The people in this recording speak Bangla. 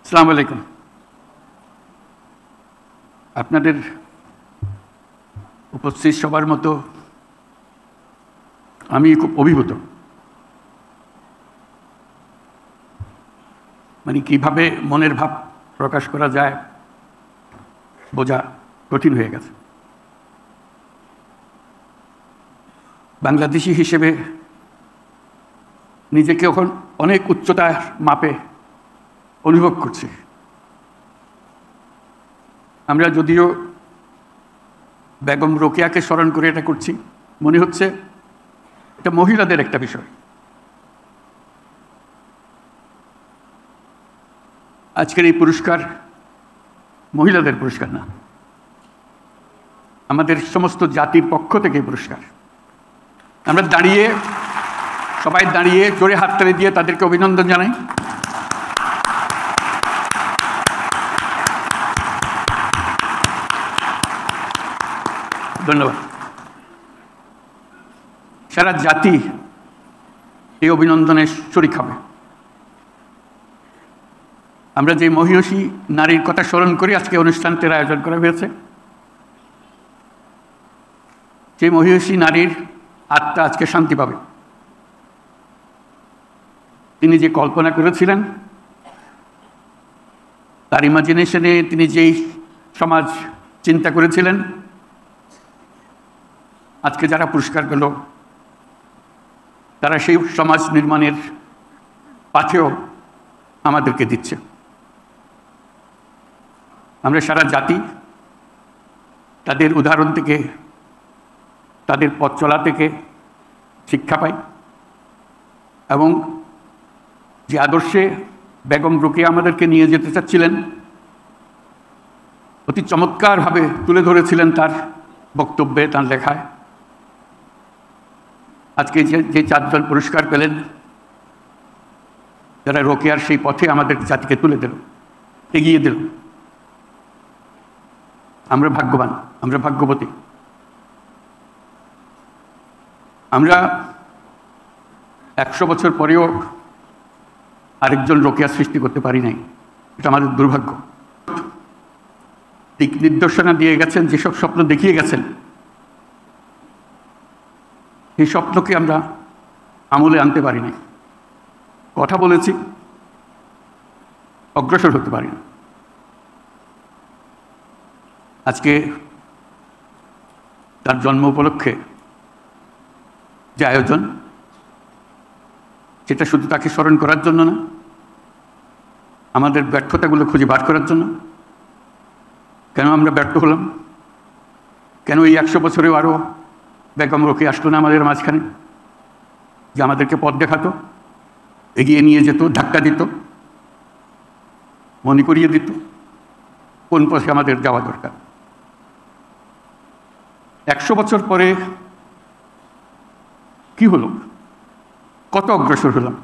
আসসালামু আলাইকুম। আপনাদের উপস্থিত সবার মতো আমি খুব অভিভূত। মানে কিভাবে মনের ভাব প্রকাশ করা যায় বোঝা কঠিন হয়ে গেছে। বাংলাদেশি হিসেবে নিজেকে এখন অনেক উচ্চতার মাপে অনুভব করছি। আমরা যদিও বেগম রোকেয়াকে স্মরণ করে এটা করছি, মনে হচ্ছে এটা মহিলাদের একটা বিষয়। আজকের এই পুরস্কার মহিলাদের পুরস্কার না, আমাদের সমস্ত জাতির পক্ষ থেকে পুরস্কার। আমরা সবাই দাঁড়িয়ে জোরে হাততালি দিয়ে তাদেরকে অভিনন্দন জানাই। ধন্যবাদ। সারা জাতি এই অভিনন্দনে শরীক হবে। আমরা যে মহিয়সী নারীর কথা স্মরণ করি আজকে অনুষ্ঠানটির আয়োজন করা হয়েছে, যে মহিয়সী নারীর আত্মা আজকে শান্তি পাবে। তিনি যে কল্পনা করেছিলেন, তার ইমাজিনেশনে তিনি যেই সমাজ চিন্তা করেছিলেন, আজকে যারা পুরস্কার পেল তারা সেই সমাজ নির্মাণের পাথেও আমাদেরকে দিচ্ছে। আমরা সারা জাতি তাদের উদাহরণ থেকে, তাদের পথ চলা থেকে শিক্ষা পাই এবং যে আদর্শে বেগম রোকেয়া আমাদেরকে নিয়ে যেতে চাচ্ছিলেন, অতি চমৎকারভাবে তুলে ধরেছিলেন তার বক্তব্যে, তার লেখায়। আজকে যে চারজন পুরস্কার পেলেন, যারা রোকেয়ার সেই পথে আমাদের জাতিকে তুলে দিল, এগিয়ে দিল, আমরা ভাগ্যবান, আমরা ভাগ্যবতী। আমরা 100 বছর পরেও আরেকজন রোকেয়া সৃষ্টি করতে পারি নাই, এটা আমাদের দুর্ভাগ্য। দিক নির্দেশনা দিয়ে গেছেন, যেসব স্বপ্ন দেখিয়ে গেছেন, এই স্বপ্নকে আমরা আমলে আনতে পারি নাই। কথা বলেছি, অগ্রসর হতে পারি না। আজকে তার জন্ম উপলক্ষে যে আয়োজন, সেটা শুধু তাকে স্মরণ করার জন্য না, আমাদের ব্যর্থতাগুলো খুঁজে বার করার জন্য। কেন আমরা ব্যর্থ হলাম? কেন এই 100 বছরেও আরও বেগম রোকেয়া আসলো না আমাদের মাঝখানে, যে আমাদেরকে পথ দেখাতো, এগিয়ে নিয়ে যেত, ধাক্কা দিত, মনে করিয়ে দিত কোন পথে আমাদের যাওয়া দরকার। 100 বছর পরে কি হলো? কত অগ্রসর হলাম?